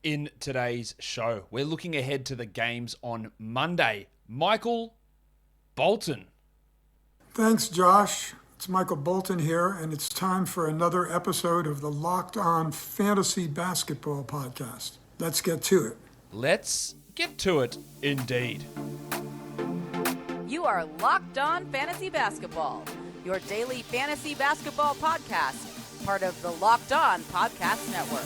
in today's show. We're looking ahead to the games on Monday. Michael Bolton. Thanks, Josh. It's Michael Bolton here, and it's time for another episode of the Locked On Fantasy Basketball Podcast. Let's get to it. Let's get to it, indeed. You are Locked On Fantasy Basketball, your daily fantasy basketball podcast, part of the Locked On Podcast Network.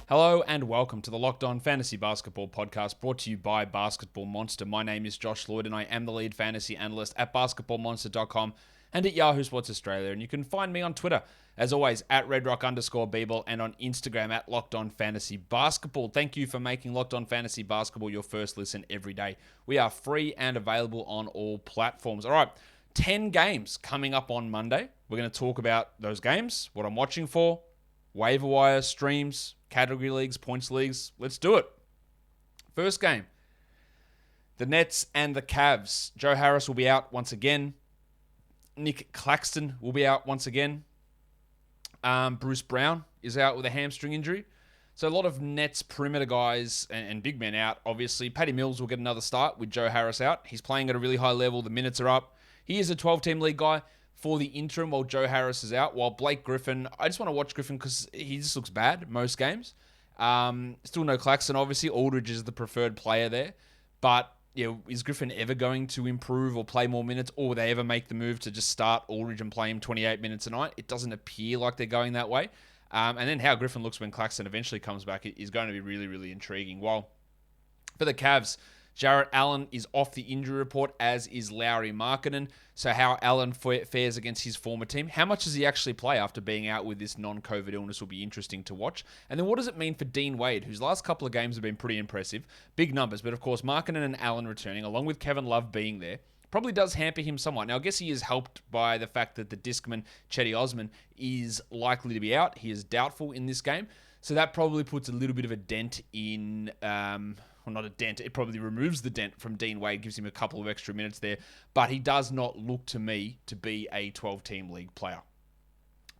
Hello and welcome to the Locked On Fantasy Basketball Podcast, brought to you by Basketball Monster. My name is Josh Lloyd and I am the lead fantasy analyst at basketballmonster.com and at Yahoo Sports Australia. And you can find me on Twitter, as always, at redrock_Beeble and on Instagram at Locked On Fantasy Basketball. Thank you for making Locked On Fantasy Basketball your first listen every day. We are free and available on all platforms. All right, 10 games coming up on Monday. We're going to talk about those games, what I'm watching for, waiver wire, streams, category leagues, points leagues. Let's do it. First game, the Nets and the Cavs. Joe Harris will be out once again. Nick Claxton will be out once again. Bruce Brown is out with a hamstring injury. So a lot of Nets perimeter guys and big men out, obviously. Patty Mills will get another start with Joe Harris out. He's playing at a really high level. The minutes are up. He is a 12-team league guy for the interim while Joe Harris is out. While Blake Griffin, I just want to watch Griffin because he just looks bad most games. Still no Claxton, obviously. Aldridge is the preferred player there. But is Griffin ever going to improve or play more minutes, or will they ever make the move to just start Aldridge and play him 28 minutes a night? It doesn't appear like they're going that way. And then how Griffin looks when Claxton eventually comes back is going to be really, really intriguing. While for the Cavs, Jarrett Allen is off the injury report, as is Lauri Markkanen. So how Allen fares against his former team. How much does he actually play after being out with this non-COVID illness will be interesting to watch. And then what does it mean for Dean Wade, whose last couple of games have been pretty impressive. Big numbers, but of course Markkanen and Allen returning, along with Kevin Love being there, probably does hamper him somewhat. Now, I guess he is helped by the fact that the discman, Chetty Osman, is likely to be out. He is doubtful in this game. So that probably puts a little bit of a dent in... well, not a dent. It probably removes the dent from Dean Wade, gives him a couple of extra minutes there. But he does not look to me to be a 12-team league player.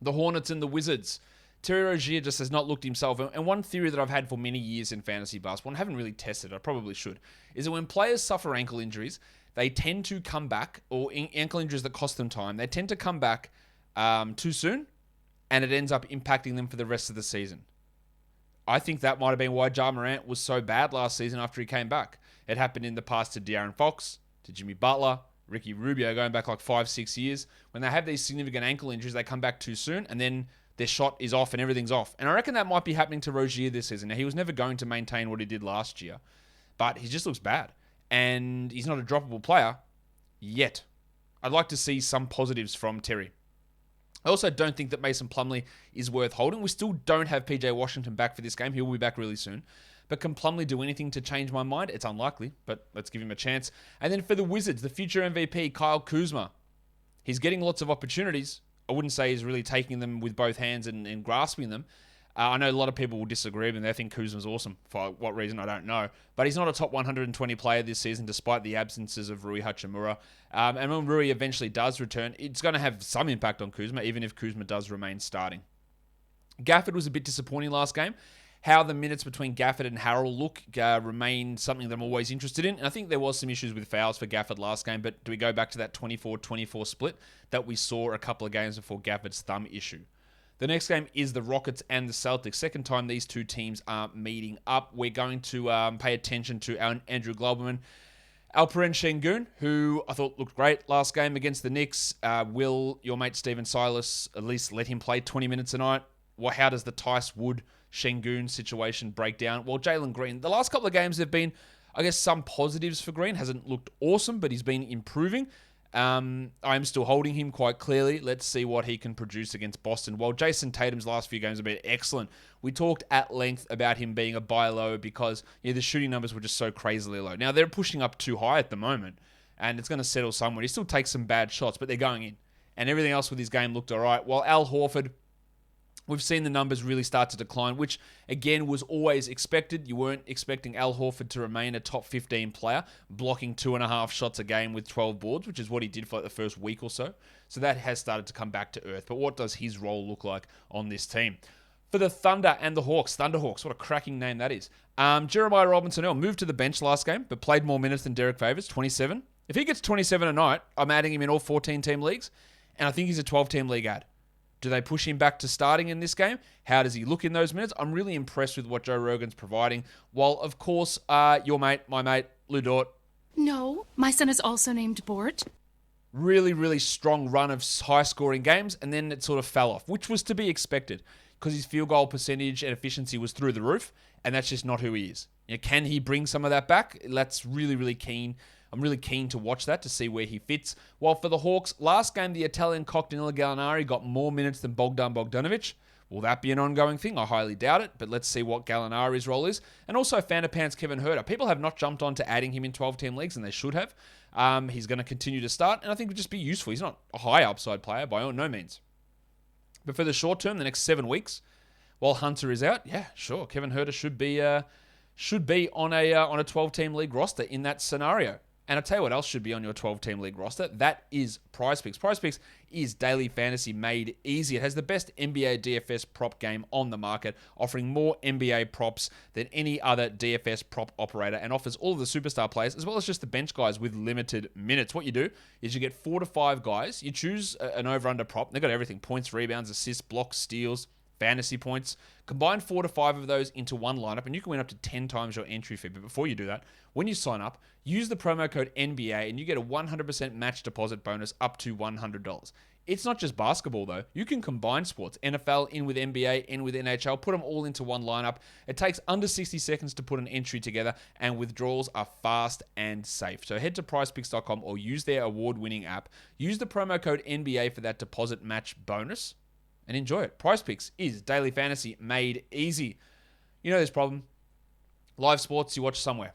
The Hornets and the Wizards. Terry Rozier just has not looked himself. And one theory that I've had for many years in fantasy basketball, and I haven't really tested it, I probably should, is that when players suffer ankle injuries, they tend to come back, or ankle injuries that cost them time, they tend to come back too soon, and it ends up impacting them for the rest of the season. I think that might have been why Ja Morant was so bad last season after he came back. It happened in the past to De'Aaron Fox, to Jimmy Butler, Ricky Rubio, going back like 5-6 years. When they have these significant ankle injuries, they come back too soon, and then their shot is off and everything's off. And I reckon that might be happening to Rozier this season. Now, he was never going to maintain what he did last year, but he just looks bad. And he's not a droppable player yet. I'd like to see some positives from Terry. I also don't think that Mason Plumlee is worth holding. We still don't have PJ Washington back for this game. He will be back really soon. But can Plumlee do anything to change my mind? It's unlikely, but let's give him a chance. And then for the Wizards, the future MVP, Kyle Kuzma. He's getting lots of opportunities. I wouldn't say he's really taking them with both hands and grasping them. I know a lot of people will disagree with him. They think Kuzma's awesome. For what reason, I don't know. But he's not a top 120 player this season, despite the absences of Rui Hachimura. And when Rui eventually does return, it's going to have some impact on Kuzma, even if Kuzma does remain starting. Gafford was a bit disappointing last game. How the minutes between Gafford and Harrell look remain something that I'm always interested in. And I think there was some issues with fouls for Gafford last game, but do we go back to that 24-24 split that we saw a couple of games before Gafford's thumb issue? The next game is the Rockets and the Celtics. Second time these two teams are meeting up. We're going to pay attention to Andrew Globerman. Alperen Şengün, who I thought looked great last game against the Knicks. Will your mate Stephen Silas at least let him play 20 minutes a night? Well, how does the Tice Wood Şengün situation break down? Well, Jalen Green, the last couple of games have been, I guess, some positives for Green. Hasn't looked awesome, but he's been improving. I'm still holding him quite clearly. Let's see what he can produce against Boston. While Jason Tatum's last few games have been excellent, we talked at length about him being a buy low because the shooting numbers were just so crazily low. Now, they're pushing up too high at the moment, and it's going to settle somewhere. He still takes some bad shots, but they're going in. And everything else with his game looked all right. While Al Horford, we've seen the numbers really start to decline, which, again, was always expected. You weren't expecting Al Horford to remain a top 15 player, blocking 2.5 shots a game with 12 boards, which is what he did for like the first week or so. So that has started to come back to earth. But what does his role look like on this team? For the Thunder and the Hawks, Thunderhawks, what a cracking name that is. Jeremiah Robinson-Earl moved to the bench last game, but played more minutes than Derek Favors, 27. If he gets 27 a night, I'm adding him in all 14-team leagues, and I think he's a 12-team league ad. Do they push him back to starting in this game? How does he look in those minutes? I'm really impressed with what Joe Rogan's providing. While, of course, your mate, my mate, Lou Dort. No, my son is also named Bort. Really, really strong run of high-scoring games, and then it sort of fell off, which was to be expected because his field goal percentage and efficiency was through the roof, and that's just not who he is. Can he bring some of that back? That's really, really keen. I'm really keen to watch that to see where he fits. While for the Hawks, last game, the Italian cock Danilo Gallinari got more minutes than Bogdan Bogdanovic. Will that be an ongoing thing? I highly doubt it, but let's see what Gallinari's role is. And also Fanapants Kevin Huerter. People have not jumped on to adding him in 12-team leagues, and they should have. He's going to continue to start, and I think it would just be useful. He's not a high upside player by no means. But for the short term, the next 7 weeks, while Hunter is out, yeah, sure, Kevin Huerter should be on a 12-team league roster in that scenario. And I'll tell you what else should be on your 12-team league roster. That is PrizePicks. PrizePicks is daily fantasy made easy. It has the best NBA DFS prop game on the market, offering more NBA props than any other DFS prop operator, and offers all of the superstar players as well as just the bench guys with limited minutes. What you do is you get 4 to 5 guys. You choose an over-under prop. They've got everything: points, rebounds, assists, blocks, steals, fantasy points. Combine 4 to 5 of those into one lineup, and you can win up to 10 times your entry fee. But before you do that, when you sign up, use the promo code NBA, and you get a 100% match deposit bonus up to $100. It's not just basketball, though. You can combine sports. NFL in with NBA, in with NHL, put them all into one lineup. It takes under 60 seconds to put an entry together, and withdrawals are fast and safe. So head to PrizePicks.com or use their award-winning app. Use the promo code NBA for that deposit match bonus, and enjoy it. PrizePicks is daily fantasy made easy. You know this problem. Live sports, you watch somewhere.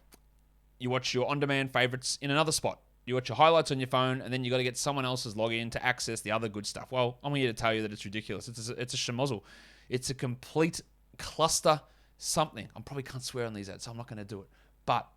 You watch your on-demand favorites in another spot. You watch your highlights on your phone, and then you got to get someone else's login to access the other good stuff. Well, I'm here to tell you that it's ridiculous. It's a schmozzle. It's a complete cluster something. I probably can't swear on these ads, so I'm not going to do it. But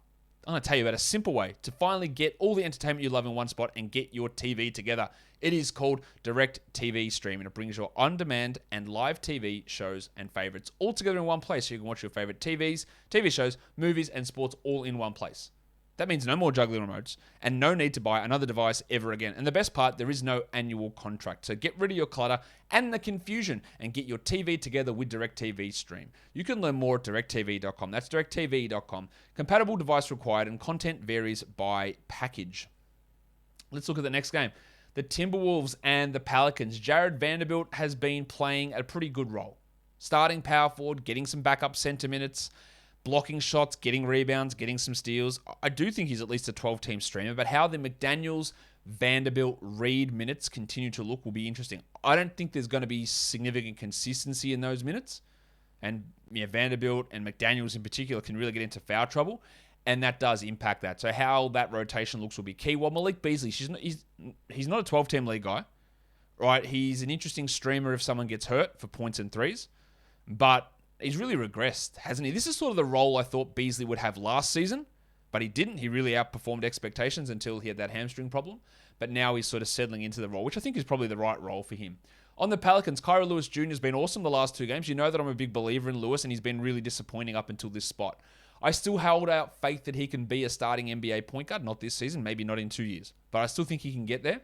I'm going to tell you about a simple way to finally get all the entertainment you love in one spot and get your TV together. It is called Direct TV Stream, and it brings your on-demand and live TV shows and favorites all together in one place, so you can watch your favorite TV shows, movies, and sports all in one place. That means no more juggling remotes and no need to buy another device ever again. And the best part, there is no annual contract. So get rid of your clutter and the confusion and get your TV together with DirecTV Stream. You can learn more at directtv.com. That's directtv.com. Compatible device required, and content varies by package. Let's look at the next game. The Timberwolves and the Pelicans. Jared Vanderbilt has been playing a pretty good role. Starting power forward, getting some backup center minutes, blocking shots, getting rebounds, getting some steals. I do think he's at least a 12-team streamer, but how the McDaniels, Vanderbilt, Reed minutes continue to look will be interesting. I don't think there's going to be significant consistency in those minutes. And Vanderbilt and McDaniels in particular can really get into foul trouble, and that does impact that. So how that rotation looks will be key. Well, Malik Beasley, he's not a 12-team league guy, right? He's an interesting streamer if someone gets hurt for points and threes, but he's really regressed, hasn't he? This is sort of the role I thought Beasley would have last season, but he didn't. He really outperformed expectations until he had that hamstring problem. But now he's sort of settling into the role, which I think is probably the right role for him. On the Pelicans, Kyra Lewis Jr. has been awesome the last 2 games. You know that I'm a big believer in Lewis, and he's been really disappointing up until this spot. I still hold out faith that he can be a starting NBA point guard. Not this season, maybe not in 2 years. But I still think he can get there.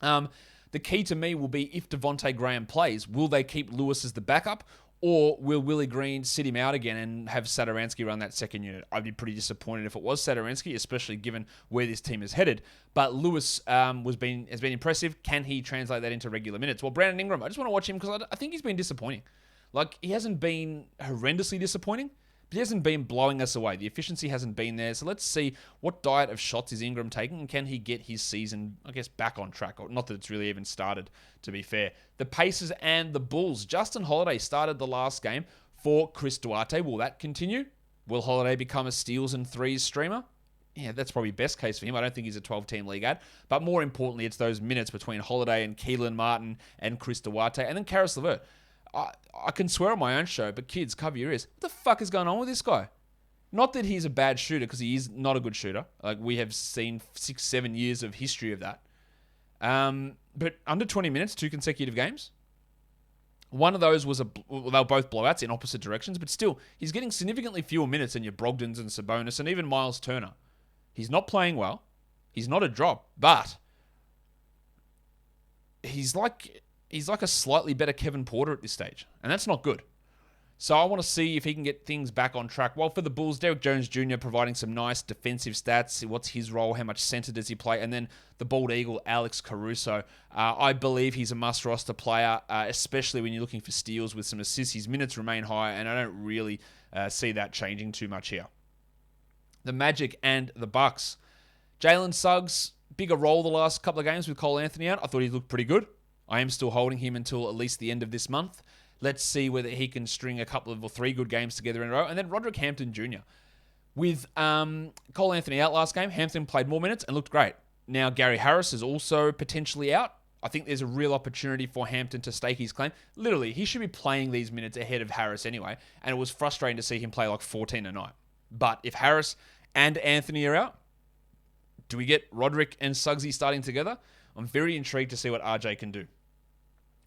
The key to me will be if Devontae Graham plays, will they keep Lewis as the backup? Or will Willie Green sit him out again and have Satoransky run that second unit? I'd be pretty disappointed if it was Satoransky, especially given where this team is headed. But Lewis has been impressive. Can he translate that into regular minutes? Well, Brandon Ingram, I just want to watch him because I think he's been disappointing. Like, he hasn't been horrendously disappointing, but he hasn't been blowing us away. The efficiency hasn't been there. So let's see what diet of shots is Ingram taking, and can he get his season, I guess, back on track? Or not that it's really even started, to be fair. The Pacers and the Bulls. Justin Holiday started the last game for Chris Duarte. Will that continue? Will Holiday become a steals and threes streamer? Yeah, that's probably best case for him. I don't think he's a 12-team league ad. But more importantly, it's those minutes between Holiday and Keelan Martin and Chris Duarte. And then Caris LeVert. I can swear on my own show, but kids, cover your ears. What the fuck is going on with this guy? Not that he's a bad shooter, because he is not a good shooter. Like, we have seen 6-7 years of history of that. But under 20 minutes, 2 consecutive games. One of those was they were both blowouts in opposite directions, but still, he's getting significantly fewer minutes than your Brogdons and Sabonis and even Miles Turner. He's not playing well. He's not a drop, but he's like a slightly better Kevin Porter at this stage, and that's not good. So I want to see if he can get things back on track. Well, for the Bulls, Derrick Jones Jr. providing some nice defensive stats. What's his role? How much center does he play? And then the bald eagle, Alex Caruso. I believe he's a must-roster player, especially when you're looking for steals with some assists. His minutes remain high, and I don't really see that changing too much here. The Magic and the Bucks. Jalen Suggs, bigger role the last couple of games with Cole Anthony out. I thought he looked pretty good. I am still holding him until at least the end of this month. Let's see whether he can string a couple of or 3 good games together in a row. And then Roderick Hampton Jr. With Cole Anthony out last game, Hampton played more minutes and looked great. Now Gary Harris is also potentially out. I think there's a real opportunity for Hampton to stake his claim. Literally, he should be playing these minutes ahead of Harris anyway. And it was frustrating to see him play like 14 a night. But if Harris and Anthony are out, do we get Roderick and Suggsy starting together? I'm very intrigued to see what RJ can do.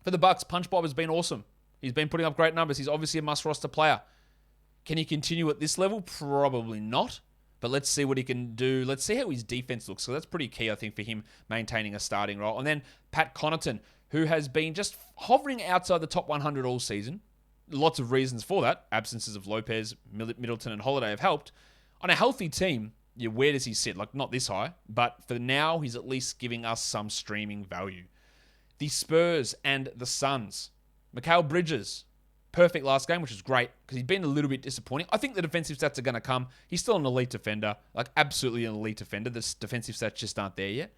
For the Bucks, Punch Bob has been awesome. He's been putting up great numbers. He's obviously a must-roster player. Can he continue at this level? Probably not. But let's see what he can do. Let's see how his defense looks. So that's pretty key, I think, for him maintaining a starting role. And then Pat Connaughton, who has been just hovering outside the top 100 all season. Lots of reasons for that. Absences of Lopez, Middleton, and Holiday have helped. On a healthy team, where does he sit? Like, not this high. But for now, he's at least giving us some streaming value. The Spurs and the Suns. Mikal Bridges, perfect last game, which is great because he's been a little bit disappointing. I think the defensive stats are going to come. He's still an elite defender, like absolutely an elite defender. The defensive stats just aren't there yet.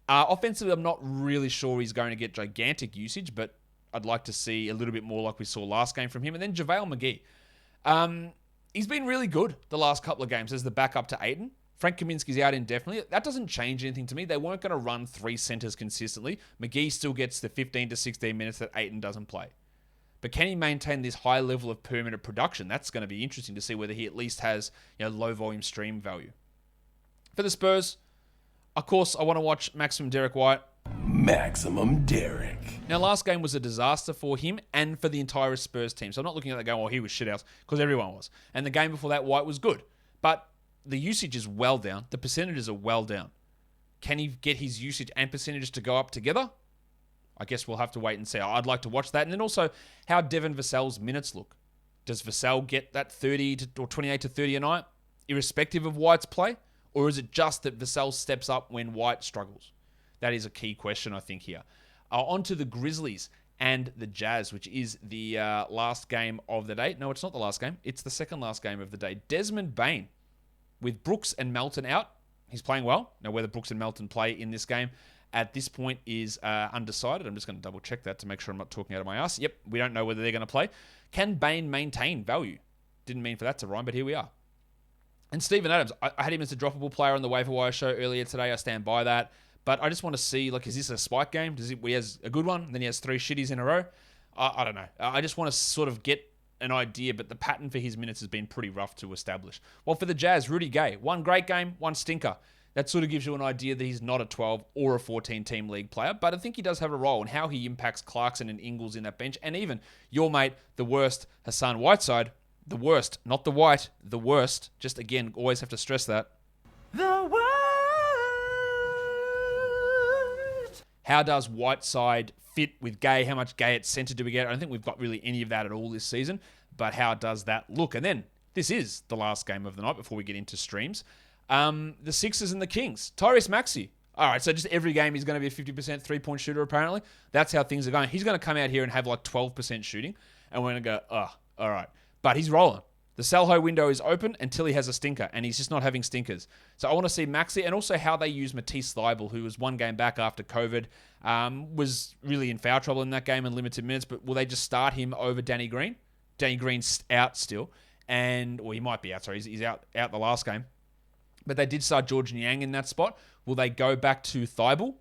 Offensively, I'm not really sure he's going to get gigantic usage, but I'd like to see a little bit more like we saw last game from him. And then JaVale McGee. He's been really good the last couple of games as the backup to Ayton. Frank Kaminsky's out indefinitely. That doesn't change anything to me. They weren't going to run 3 centers consistently. McGee still gets the 15 to 16 minutes that Ayton doesn't play. But can he maintain this high level of per minute production? That's going to be interesting to see whether he at least has low volume stream value. For the Spurs, of course, I want to watch Maximum Derek White. Maximum Derek. Now, last game was a disaster for him and for the entire Spurs team. So I'm not looking at that going, he was shithouse, because everyone was. And the game before that, White was good. But the usage is well down. The percentages are well down. Can he get his usage and percentages to go up together? I guess we'll have to wait and see. I'd like to watch that. And then also how Devin Vassell's minutes look. Does Vassell get that 30 or 28 to 30 a night, irrespective of White's play? Or is it just that Vassell steps up when White struggles? That is a key question, I think, here. On to the Grizzlies and the Jazz, which is the last game of the day. No, it's not the last game. It's the second last game of the day. Desmond Bane, with Brooks and Melton out. He's playing well. Now, whether Brooks and Melton play in this game at this point is undecided. I'm just going to double check that to make sure I'm not talking out of my ass. Yep, we don't know whether they're going to play. Can Bane maintain value? Didn't mean for that to rhyme, but here we are. And Steven Adams, I had him as a droppable player on the waiver wire show earlier today. I stand by that. But I just want to see, is this a spike game? He has a good one, then he has 3 shitties in a row? I don't know. I just want to sort of get an idea, but the pattern for his minutes has been pretty rough to establish. Well, for the Jazz, Rudy Gay, 1 great game, 1 stinker. That sort of gives you an idea that he's not a 12 or a 14-team league player, but I think he does have a role in how he impacts Clarkson and Ingles in that bench, and even your mate, the worst, Hassan Whiteside, the worst, not the white, the worst. Just, again, always have to stress that. The worst. How does Whiteside fit with Gay? How much Gay at center do we get? I don't think we've got really any of that at all this season, but how does that look? And then, this is the last game of the night before we get into streams. The Sixers and the Kings. Tyrese Maxey. All right, so just every game he's going to be a 50% three-point shooter, apparently. That's how things are going. He's going to come out here and have 12% shooting, and we're going to go, all right. But he's rolling. The sell-high window is open until he has a stinker, and he's just not having stinkers. So I want to see Maxey, and also how they use Matisse Thybulle, who was 1 game back after COVID, was really in foul trouble in that game and limited minutes, but will they just start him over Danny Green? Danny Green's out still, he might be out, sorry, he's out the last game. But they did start George Niang in that spot. Will they go back to Thybulle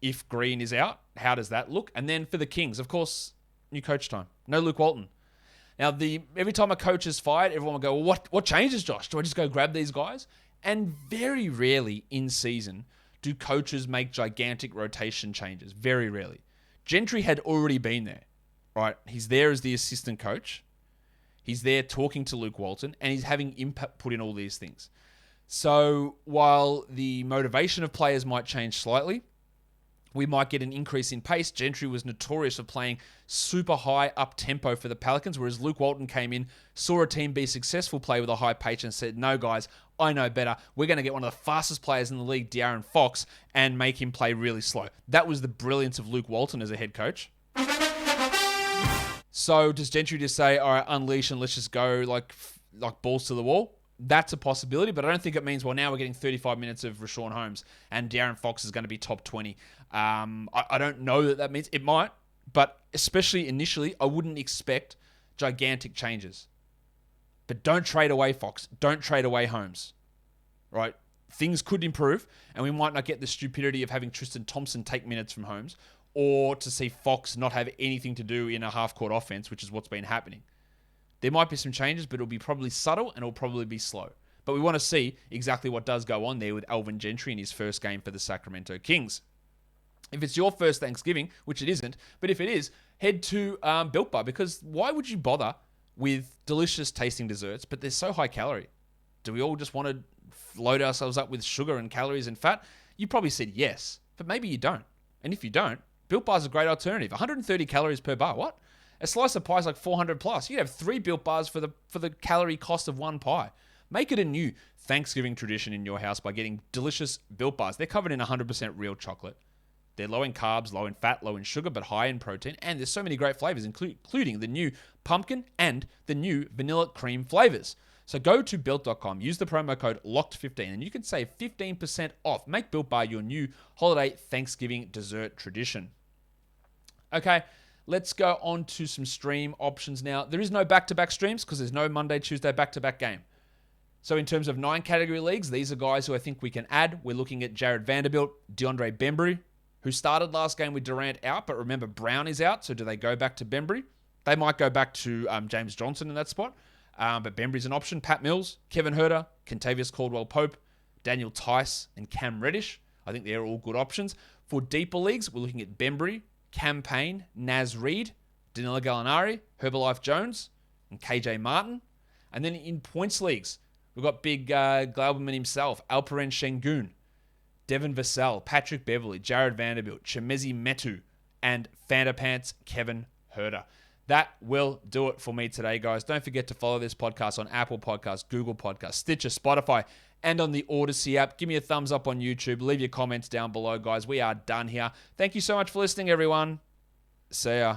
if Green is out? How does that look? And then for the Kings, of course, new coach time. No Luke Walton. Now, every time a coach is fired, everyone will go, well, what changes, Josh? Do I just go grab these guys? And very rarely in season do coaches make gigantic rotation changes. Very rarely. Gentry had already been there, right? He's there as the assistant coach. He's there talking to Luke Walton, and he's having input put in all these things. So while the motivation of players might change slightly, we might get an increase in pace. Gentry was notorious for playing super high up tempo for the Pelicans, whereas Luke Walton came in, saw a team be successful, play with a high pace, and said, no, guys, I know better. We're going to get one of the fastest players in the league, De'Aaron Fox, and make him play really slow. That was the brilliance of Luke Walton as a head coach. So does Gentry just say, all right, unleash and let's just go like balls to the wall? That's a possibility, but I don't think it means, well, now we're getting 35 minutes of Rashawn Holmes and De'Aaron Fox is going to be top 20. I don't know that means. It might, but especially initially, I wouldn't expect gigantic changes. But don't trade away Fox. Don't trade away Holmes. Right? Things could improve, and we might not get the stupidity of having Tristan Thompson take minutes from Holmes, or to see Fox not have anything to do in a half-court offense, which is what's been happening. There might be some changes, but it'll be probably subtle and it'll probably be slow. But we want to see exactly what does go on there with Alvin Gentry in his first game for the Sacramento Kings. If it's your first Thanksgiving, which it isn't, but if it is, head to Built Bar, because why would you bother with delicious tasting desserts, but they're so high calorie? Do we all just want to load ourselves up with sugar and calories and fat? You probably said yes, but maybe you don't. And if you don't, Built Bar's a great alternative. 130 calories per bar. What? A slice of pie is like 400 plus. You have 3 Built Bars for the calorie cost of 1 pie. Make it a new Thanksgiving tradition in your house by getting delicious Built Bars. They're covered in 100% real chocolate. They're low in carbs, low in fat, low in sugar, but high in protein. And there's so many great flavors, including the new pumpkin and the new vanilla cream flavors. So go to Built.com, use the promo code LOCKED15, and you can save 15% off. Make Built Bar your new holiday Thanksgiving dessert tradition. Okay, let's go on to some stream options now. There is no back-to-back streams because there's no Monday, Tuesday back-to-back game. So in terms of 9 category leagues, these are guys who I think we can add. We're looking at Jared Vanderbilt, DeAndre Bembry, who started last game with Durant out, but remember Brown is out, so do they go back to Bembry? They might go back to James Johnson in that spot, but Bembry's an option. Pat Mills, Kevin Huerter, Kentavious Caldwell-Pope, Daniel Tice, and Cam Reddish. I think they're all good options. For deeper leagues, we're looking at Bembry, Cam Payne, Naz Reid, Danilo Gallinari, Herbalife Jones, and KJ Martin. And then in points leagues, we've got big Glauberman himself, Alperen Şengün, Devin Vassell, Patrick Beverley, Jared Vanderbilt, Chemezi Metu, and Fanderpants Kevin Huerter. That will do it for me today, guys. Don't forget to follow this podcast on Apple Podcasts, Google Podcasts, Stitcher, Spotify, and on the Odyssey app. Give me a thumbs up on YouTube. Leave your comments down below, guys. We are done here. Thank you so much for listening, everyone. See ya.